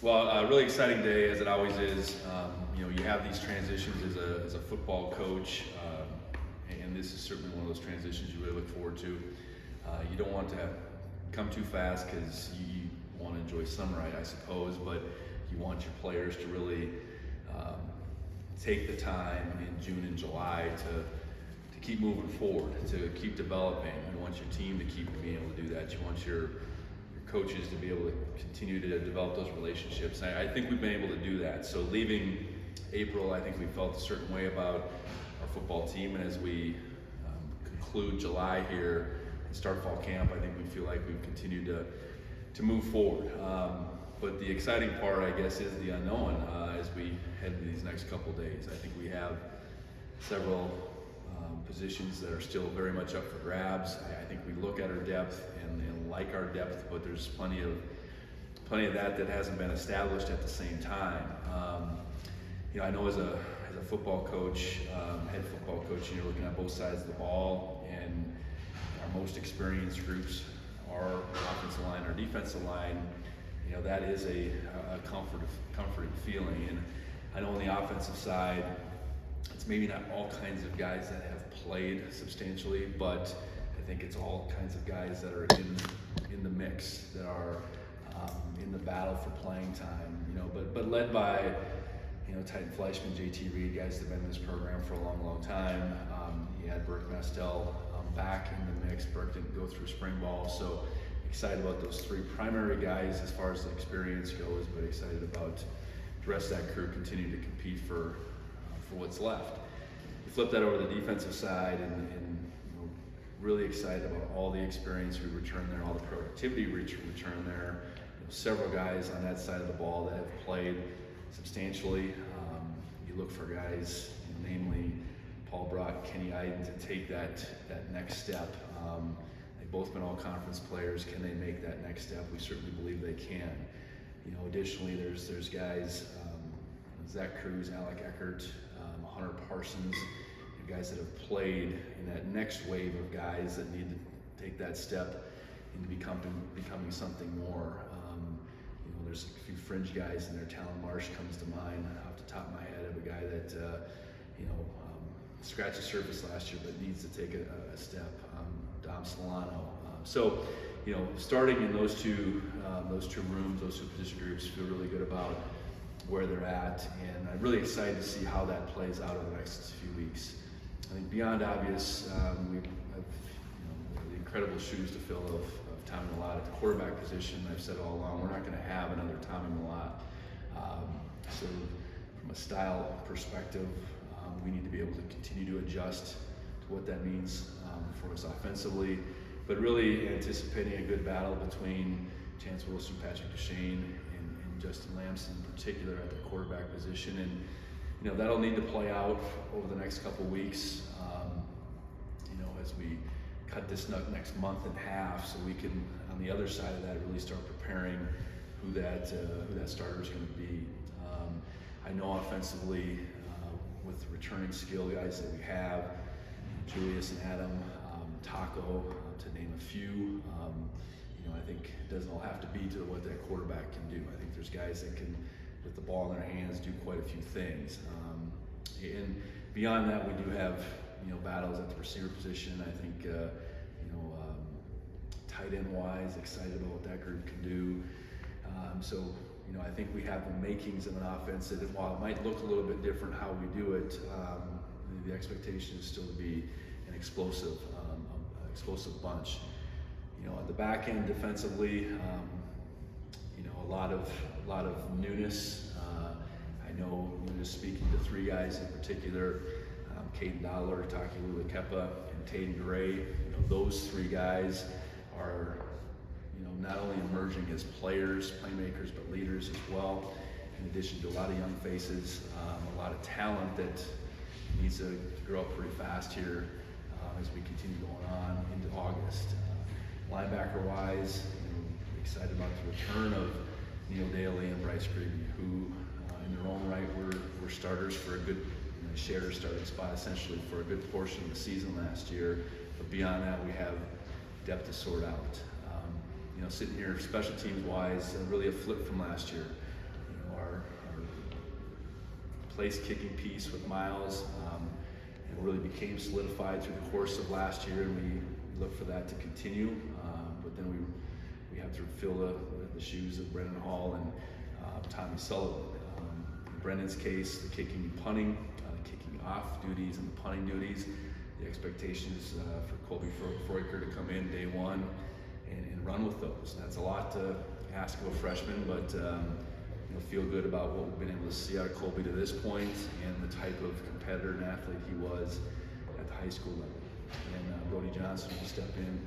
Well, a really exciting day, as it always is. You have these transitions as a football coach, and this is certainly one of those transitions you really look forward to. You don't want to come too fast because you want to enjoy summer, I suppose, but you want your players to really take the time in June and July to keep moving forward, to keep developing. You want your team to keep being able to do that. You want your coaches to be able to continue to develop those relationships. And I think we've been able to do that. So leaving April, I think we felt a certain way about our football team, and as we conclude July here and start fall camp, I think we feel like we've continued to move forward. But the exciting part, I guess, is the unknown as we head into these next couple of days. I think we have several positions that are still very much up for grabs. I think we look at our depth and like our depth, but there's plenty of that hasn't been established at the same time. I know as a football coach, head football coach, you're looking at both sides of the ball, and our most experienced groups, our offensive line, our defensive line, that is a comforting feeling. And I know on the offensive side, it's maybe not all kinds of guys that have played substantially, but I think it's all kinds of guys that are in the mix, that are in the battle for playing time. But led by Titan Fleischman, JT Reed, guys that have been in this program for a long time. You had Burke Mastel back in the mix. Burke didn't go through spring ball, so excited about those three primary guys as far as the experience goes, but excited about the rest of that crew continuing to compete for what's left. You flip that over to the defensive side, and really excited about all the experience we return there, all the productivity we return there. Several guys on that side of the ball that have played substantially. You look for guys, namely Paul Brock, Kenny Iden, to take that next step. They've both been all conference players. Can they make that next step? We certainly believe they can. Additionally, there's guys, Zach Cruz, Alec Eckert, Hunter Parsons, guys that have played in that next wave of guys that need to take that step into becoming something more. There's a few fringe guys in there. Talon Marsh comes to mind off the top of my head, of a guy that scratched the surface last year but needs to take a step. Dom Solano. So starting in those two rooms, those two position groups, feel really good about where they're at, and I'm really excited to see how that plays out over the next few weeks. I think beyond obvious, we have the incredible shoes to fill of Tommy Mellott at the quarterback position. I've said all along, we're not going to have another Tommy Mellott. So from a style perspective, we need to be able to continue to adjust to what that means for us offensively, but really anticipating a good battle between Chance Wilson, Patrick Duchesne, and Justin Lamson in particular at the quarterback position. And that'll need to play out over the next couple weeks, as we cut this next month in half, so we can, on the other side of that, really start preparing who that starter is going to be. I know offensively, with the returning skill guys that we have, Julius and Adam, Taco, to name a few, I think it doesn't all have to be to what that quarterback can do. I think there's guys that can, with the ball in their hands, do quite a few things. And beyond that, we do have battles at the receiver position. I think tight end wise, excited about what that group can do. So I think we have the makings of an offense that, while it might look a little bit different how we do it, the expectation is still to be an explosive bunch. On the back end defensively, a lot of newness. I know, just speaking to three guys in particular, Caden Dollar, Taki Lulakepa, and Taden Gray. Those three guys are, not only emerging as players, playmakers, but leaders as well. In addition to a lot of young faces, a lot of talent that needs to grow up pretty fast here as we continue going on into August. Linebacker-wise, excited about the return of Neil Daly and Bryce Grigby, who in their own right were starters for a good, shared a starting spot essentially for a good portion of the season last year. But beyond that, we have depth to sort out. Sitting here special teams wise, really a flip from last year. place kicking piece with Miles. It really became solidified through the course of last year, and we look for that to continue. But then we have to fill the shoes of Brendan Hall and Tommy Sullivan. In Brendan's case, the kicking and punting, the kicking off duties and the punting duties. The expectation is for Colby Freucher to come in day one and run with those. That's a lot to ask of a freshman, but feel good about what we've been able to see out of Colby to this point and the type of competitor and athlete he was at the high school level. And Brody Johnson will step in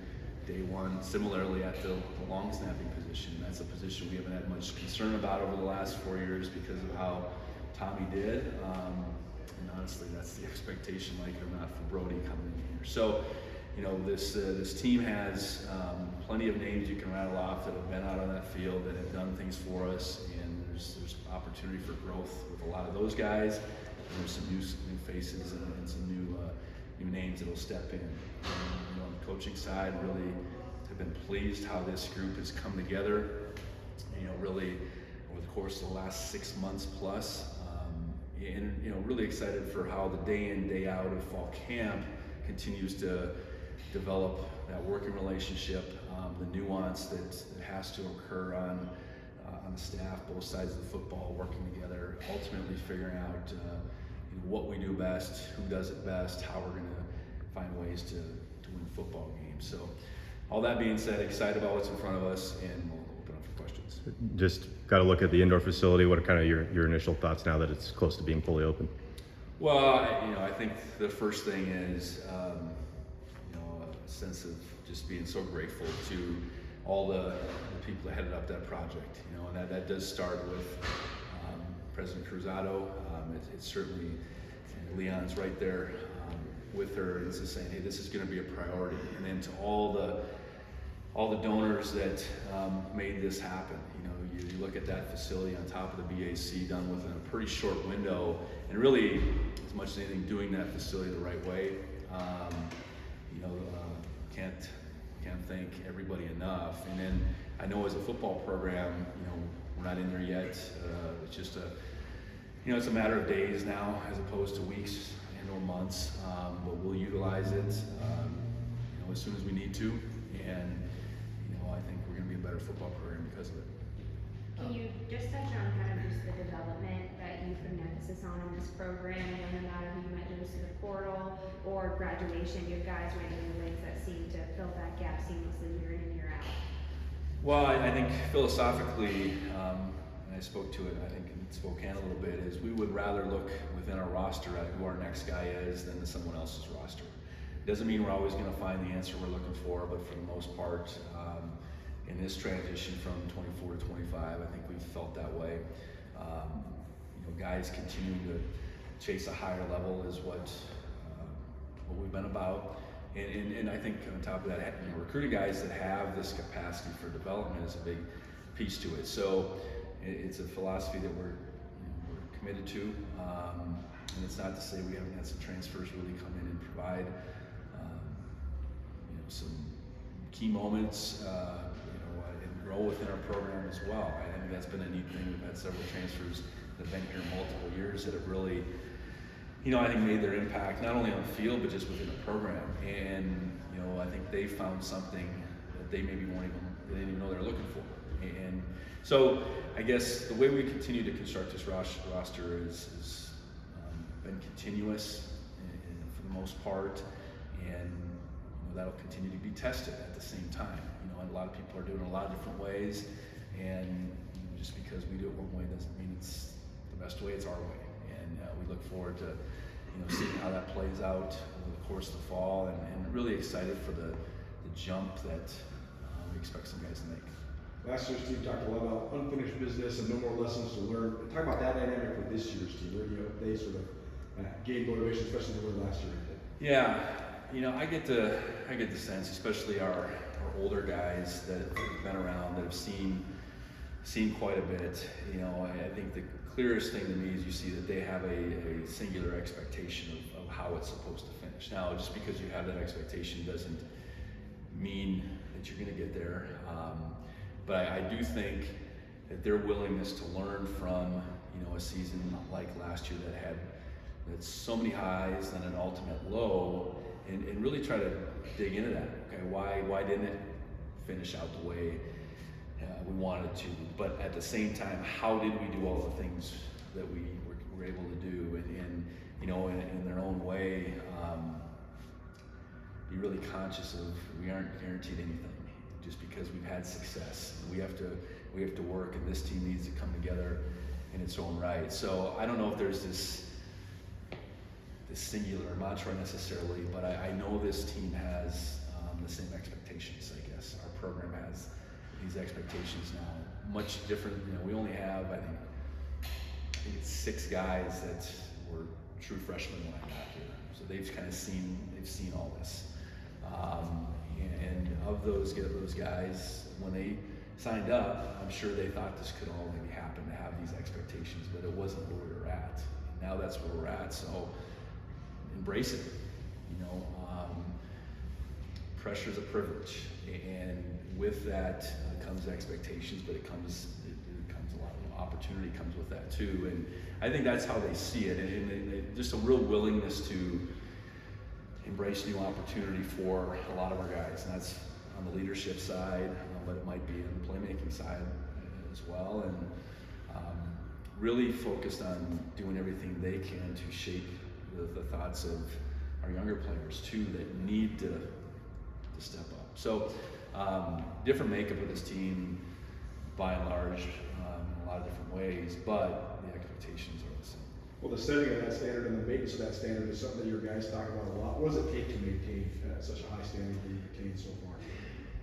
day one, similarly at the long snapping position. That's a position we haven't had much concern about over the last 4 years because of how Tommy did. And honestly, that's the expectation, like or not, for Brody coming in here. So, this team has plenty of names you can rattle off that have been out on that field, that have done things for us, and there's opportunity for growth with a lot of those guys. And there's some new faces and some new names that'll step in. And, on the coaching side, really have been pleased how this group has come together. Really over the course of the last 6 months plus. And really excited for how the day in, day out of fall camp continues to develop that working relationship, the nuance that has to occur on the staff, both sides of the football, working together, ultimately figuring out what we do best, who does it best, how we're going to find ways to win football games. So all that being said, excited about what's in front of us, and we'll open up for questions. Just got to look at the indoor facility. What are kind of your initial thoughts now that it's close to being fully open? Well, I think the first thing is a sense of just being so grateful to all the people that headed up that project. And that does start with President Cruzado. It's certainly Leon's right there with her, and just saying, hey, this is going to be a priority. And then to all the donors that made this happen. You look at that facility on top of the BAC, done within a pretty short window, and really, as much as anything, doing that facility the right way. Can't thank everybody enough. And then I know as a football program, we're not in there yet. It's just it's a matter of days now as opposed to weeks and or months. But we'll utilize it, as soon as we need to. And I think we're going to be a better football program because of it. Can you just touch on kind of just the development that you put an emphasis on in this program? No matter who you might lose to the portal or graduation, you have guys right in the legs that seem to fill that gap seamlessly year in and year out. Well, I think philosophically, and I spoke to it, I think in Spokane a little bit, is we would rather look within our roster at who our next guy is than to someone else's roster. Doesn't mean we're always going to find the answer we're looking for, but for the most part, in this transition from 24 to 25, I think we've felt that way. Guys continuing to chase a higher level is what we've been about. And I think on top of that, recruiting guys that have this capacity for development is a big piece to it. So it's a philosophy that we're committed to. And it's not to say we haven't had some transfers really come in and provide some key moments, and grow within our program as well. I think that's been a neat thing. We've had several transfers that have been here multiple years that have really, I think made their impact not only on the field but just within the program. And I think they found something that they maybe they didn't even know they were looking for. And so I guess the way we continue to construct this roster is been continuous for the most part, and that'll continue to be tested at the same time. And a lot of people are doing it a lot of different ways, and just because we do it one way doesn't mean it's the best way. It's our way, and we look forward to seeing how that plays out over the course of the fall, and really excited for the jump that we expect some guys to make. Last year's team talked a lot about unfinished business and no more lessons to learn. Talk about that dynamic with this year's team. Where they sort of gained motivation, especially the one last year. Yeah, I get the sense, especially our older guys that have been around, that have seen quite a bit. I think the clearest thing to me is you see that they have a singular expectation of how it's supposed to finish. Now, just because you have that expectation doesn't mean that you're going to get there. But I do think that their willingness to learn from, you know, a season like last year that had so many highs and an ultimate low, and really try to dig into that. Okay, why didn't it finish out the way we wanted to? But at the same time, how did we do all the things that we were able to do? And you know, in their own way, be really conscious of we aren't guaranteed anything just because we've had success. We have to work, and this team needs to come together in its own right. So I don't know if there's this singular mantra necessarily, but I know this team has the same expectations. I guess our program has these expectations now, much different. You know, we only have I think it's 6 guys that were true freshmen when I got here, so they've kind of seen all this. And of those guys, when they signed up, I'm sure they thought this could all maybe happen to have these expectations, but it wasn't where we were at. Now that's where we're at, so embrace it. You know, pressure is a privilege, and with that comes expectations, but it comes a lot of opportunity comes with that too. And I think that's how they see it, and they just a real willingness to embrace new opportunity for a lot of our guys, and that's on the leadership side, but it might be on the playmaking side as well, and really focused on doing everything they can to shape the thoughts of our younger players too that need to step up. So different makeup of this team by and large in a lot of different ways, but the expectations are the same. Well, the setting of that standard and the maintenance of that standard is something that your guys talk about a lot. What does it take to maintain such a high standard that you've attained so far?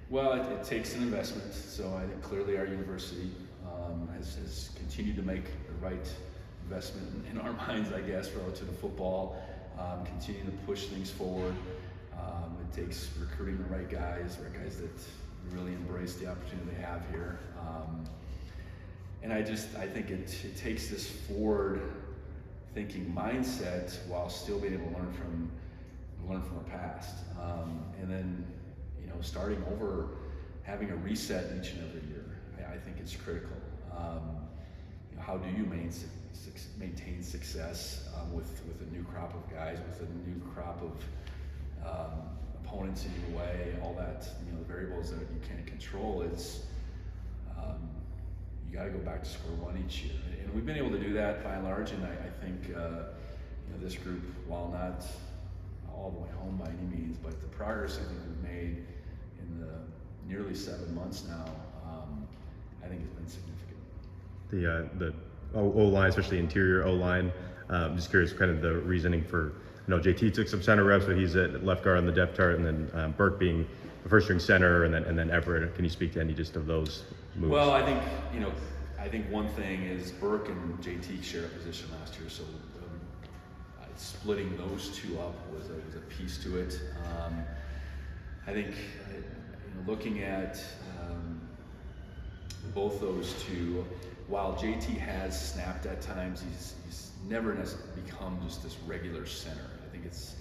Well, it takes an investment. So I think clearly our university has continued to make the right investment in our minds, I guess, relative to football. Continue to push things forward. It takes recruiting the right guys that really embrace the opportunity they have here. And I think it takes this forward thinking mindset while still being able to learn from our past, and then starting over, having a reset each and every year. I think it's critical. How do you maintain success with a new crop of guys, with a new crop of opponents in your way, all that, the variables that you can't control is. You got to go back to square one each year, and we've been able to do that by and large. And I think this group, while not all the way home by any means, but the progress I think we've made in the nearly 7 months now, I think has been significant. The O-line, especially interior O-line, I'm just curious, kind of the reasoning for, JT took some center reps, but he's at left guard on the depth chart, and then Burke being the first string center, and then Everett. Can you speak to any just of those moves? Well, I think one thing is Burke and JT share a position last year, so splitting those two up was a piece to it. I think looking at both those two, while JT has snapped at times, he's never become just this regular center. I think it's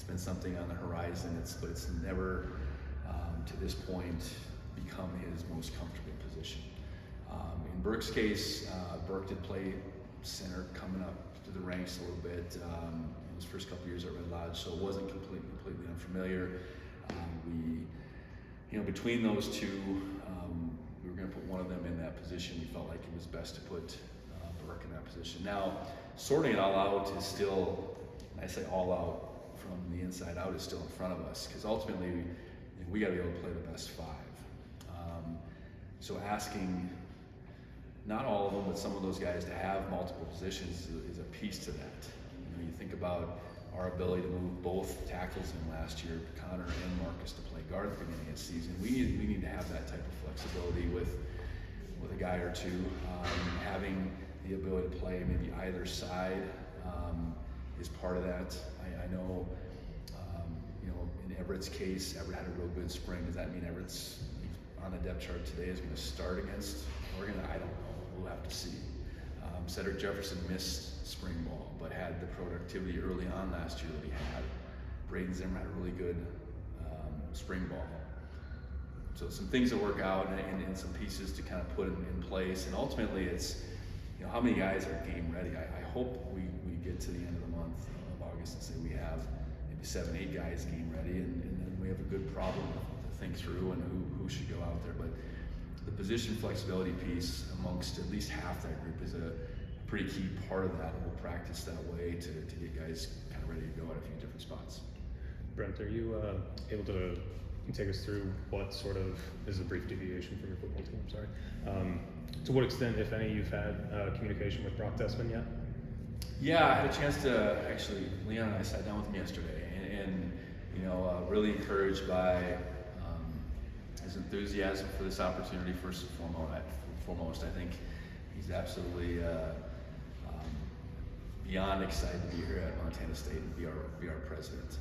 been something on the horizon, but it's never to this point become his most comfortable position. In Burke's case, Burke did play center coming up through the ranks a little bit in his first couple years at Red Lodge, so it wasn't completely unfamiliar. Between those two, we were going to put one of them in that position. We felt like it was best to put Burke in that position. Now, sorting it all out is still, I say all out from the inside out, is still in front of us, because ultimately we got to be able to play the best 5. So asking not all of them, but some of those guys to have multiple positions is a piece to that. You think about our ability to move both tackles in last year, Connor and Marcus, to play guard at the beginning of the season. We need to have that type of flexibility with a guy or two. Having the ability to play maybe either side is part of that. I know, in Everett's case, Everett had a real good spring. Does that mean Everett's on the depth chart today is going to start against Oregon? I don't know. We'll have to see. Cedric Jefferson missed spring ball, but had the productivity early on last year that he had. Braden Zimmer had a really good spring ball. so some things to work out and some pieces to kind of put in place. And ultimately, it's, you know, how many guys are game ready. I hope we get to the end of the month of August and say we have maybe 7-8 guys game ready, and then we have a good problem to think through and who should go out there. But the position flexibility piece amongst at least half that group is a pretty key part of that, and we'll practice that way to get guys kind of ready to go at a few different spots. Brent, are you able to take us through what sort of, this is a brief deviation from your football team, I'm sorry. To what extent, if any, you've had communication with Brock Desmond yet? Yeah, I had a chance to, actually, Leon and I sat down with him yesterday, and you know, really encouraged by his enthusiasm for this opportunity. First and foremost, I think he's absolutely beyond excited to be here at Montana State and be our president.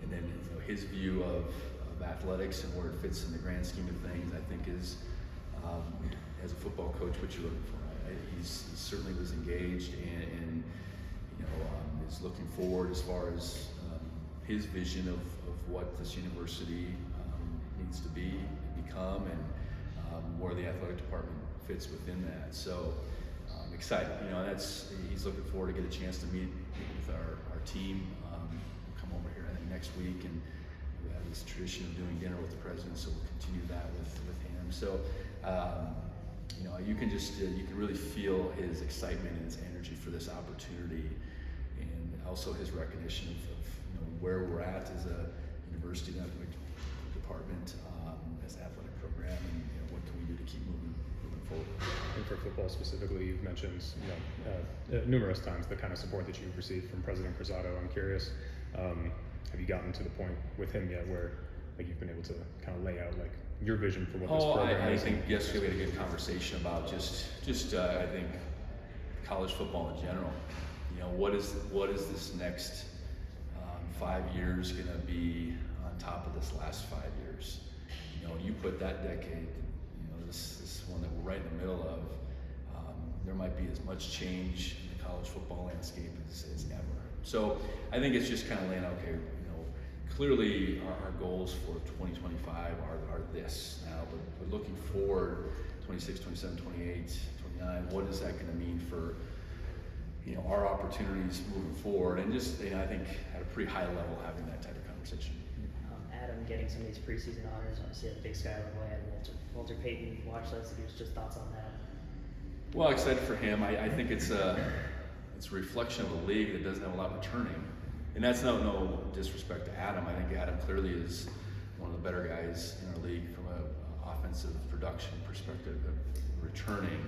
And then, you know, his view of athletics and where it fits in the grand scheme of things, I think is, as a football coach, what you're looking for. He certainly was engaged and you know, is looking forward as far as his vision of what this university needs to become, and where the athletic department fits within that. So excited, you know, he's looking forward to get a chance to meet with our team. Come over here, I think, next week, and we have this tradition of doing dinner with the president, so we'll continue that with him. So you know, you can just you can really feel his excitement and his energy for this opportunity, and also his recognition of you know, where we're at as a university athletic department, as an athletic program, and you know, what can we do to keep moving forward. And for football specifically, you've mentioned, you know, numerous times the kind of support that you've received from President Cruzado. I'm curious, have you gotten to the point with him yet where, like, you've been able to kind of lay out like your vision for what this program is? I think yesterday we had a good conversation about just I think college football in general. You know, what is this next 5 years going to be on top of this last 5 years? You know, you put that decade, you know, this one that we're right in the middle of, there might be as much change in the college football landscape as ever. So I think it's just kind of laying out, okay, you know, clearly our goals for 2025 are this now, but looking forward, 26, 27, 28, 29, what is that going to mean for, you know, our opportunities moving forward? And just, you know, I think at a pretty high level having that type of conversation. Adam getting some of these preseason honors, obviously a big Skyward way, and Walter Payton watch list. Just thoughts on that? Well, excited for him. I think it's a reflection of a league that doesn't have a lot returning, and that's no disrespect to Adam. I think Adam clearly is one of the better guys in our league from an offensive production perspective of returning.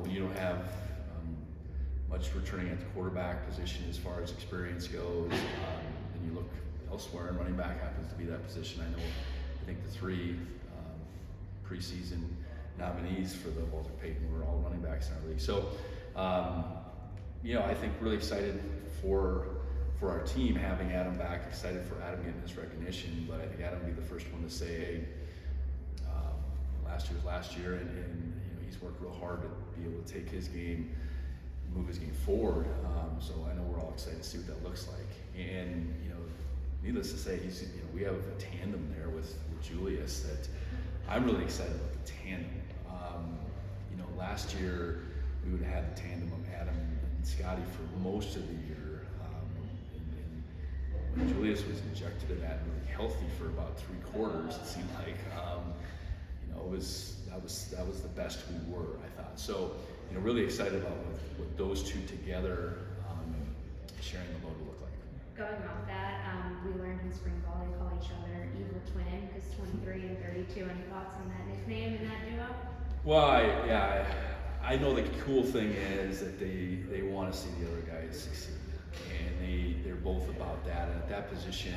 When you don't have much returning at the quarterback position as far as experience goes, and you look elsewhere, and running back happens to be that position. I think the 3 preseason nominees for the Walter Payton were all running backs in our league. So, you know, I think really excited for our team having Adam back, excited for Adam getting this recognition, but I think Adam will be the first one to say, hey, last year's last year, and you know, he's worked real hard to be able to take his game, move his game forward. So I know we're all excited to see what that looks like. And, you know, needless to say, you know, we have a tandem there with Julius that I'm really excited about the tandem. You know, last year we would have had the tandem of Adam and Scotty for most of the year. And when Julius was injected in that, really healthy for about 3/4, it seemed like, you know, that was the best we were, I thought. So, you know, really excited about what those two together sharing the load will look like. Going off that, we learned in spring ball they call each other Evil Twin because 23 and 32. Any thoughts on that nickname and that duo? Well, I know the cool thing is that they want to see the other guys succeed, and they're both about that. And at that position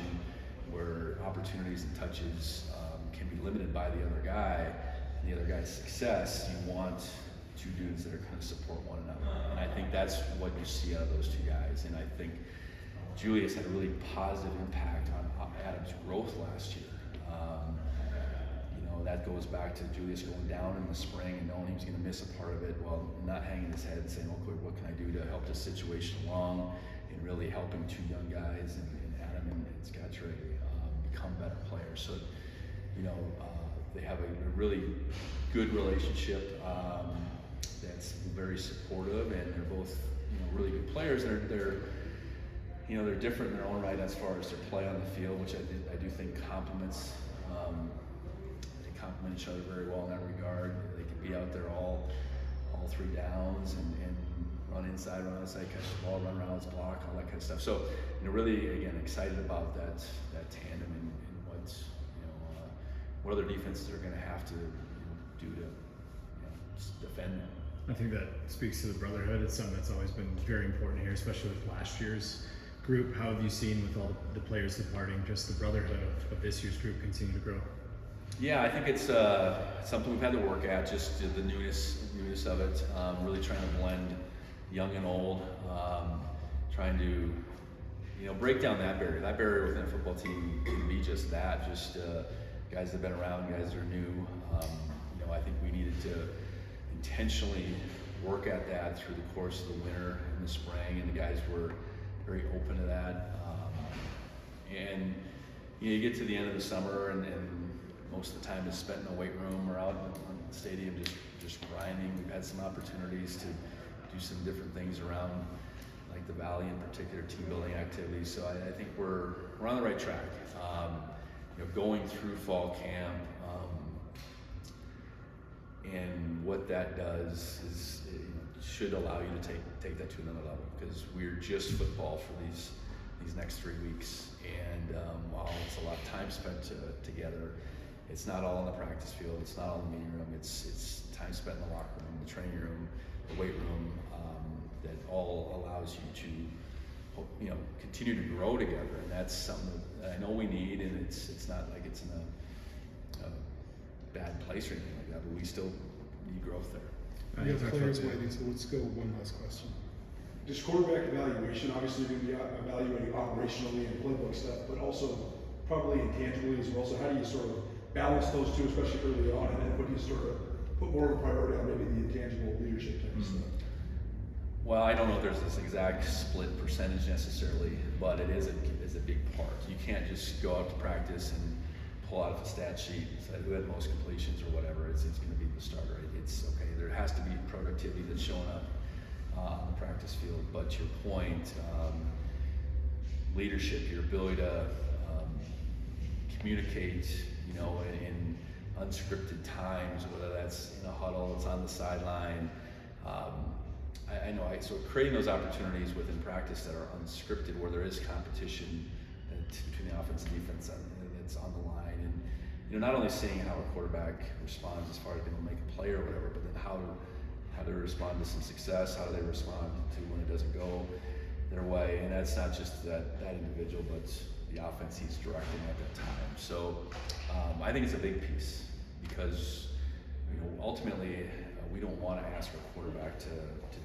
where opportunities and touches can be limited by the other guy and the other guy's success, you want 2 dudes that are going to support one another. And I think that's what you see out of those 2 guys. And I think Julius had a really positive impact on Adam's growth last year. You know, that goes back to Julius going down in the spring and knowing he was going to miss a part of it, while not hanging his head and saying, okay, what can I do to help this situation along, and really helping 2 young guys, and Adam and Scott Trey become better players. So, they have a really good relationship that's very supportive, and they're both really good players. They're different in their own right as far as their play on the field, which I do think complements. They complement each other very well in that regard. They can be out there all 3 downs and run inside, run outside, catch the ball, run routes, block, all that kind of stuff. So, really, again, excited about that tandem and what other defenses are going to have to do to defend them. I think that speaks to the brotherhood. It's something that's always been very important here, especially with last year's group. How have you seen, with all the players departing, just the brotherhood of this year's group continue to grow? Yeah, I think it's something we've had to work at, just the newness of it, really trying to blend young and old, trying to break down that barrier. That barrier within a football team can be just that, just guys that have been around, guys that are new. I think we needed to intentionally work at that through the course of the winter and the spring, and the guys were very open to that. And you get to the end of the summer, and most of the time is spent in the weight room or out in the stadium just grinding. We've had some opportunities to do some different things around, like the Valley in particular, team building activities. So I think we're on the right track. Going through fall camp, and what that does is should allow you to take that to another level, because we're just football for these next 3 weeks. And while it's a lot of time spent together, it's not all in the practice field, it's not all in the meeting room, it's time spent in the locker room, the training room, the weight room, that all allows you to continue to grow together. And that's something that I know we need, and it's not like it's in a bad place or anything like that, but we still need growth there. We have players waiting, so let's go one last question. Just quarterback evaluation, obviously you're going to be evaluating operationally and playbook stuff, but also probably intangibly as well. So how do you sort of balance those two, especially early on, and then what do you sort of put more of a priority on, maybe the intangible leadership type of stuff? Well, I don't know if there's this exact split percentage necessarily, but it is a big part. You can't just go out to practice and pull out a stat sheet and say who had most completions or whatever. It's going to be the starter. It's okay. There has to be productivity that's showing up on the practice field. But to your point, leadership, your ability to communicate, in unscripted times, whether that's in a huddle, it's on the sideline. So creating those opportunities within practice that are unscripted, where there is competition between the offense and defense that's on the line, and not only seeing how a quarterback responds as far as being able to make a play or whatever, but then how do they respond to some success, how do they respond to when it doesn't go their way, and that's not just that individual, but the offense he's directing at that time. So I think it's a big piece, because ultimately we don't want to ask our quarterback to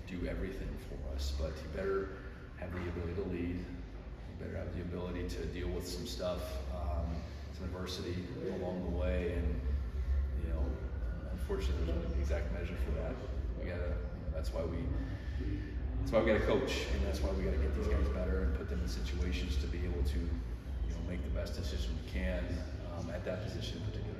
do everything for us, but he better have the ability to lead. He better have the ability to deal with some stuff, some adversity along the way, and unfortunately there's no exact measure for that. That's why we got to coach, and that's why we got to get these guys better and put them in situations to be able to make the best decision we can at that position in particular.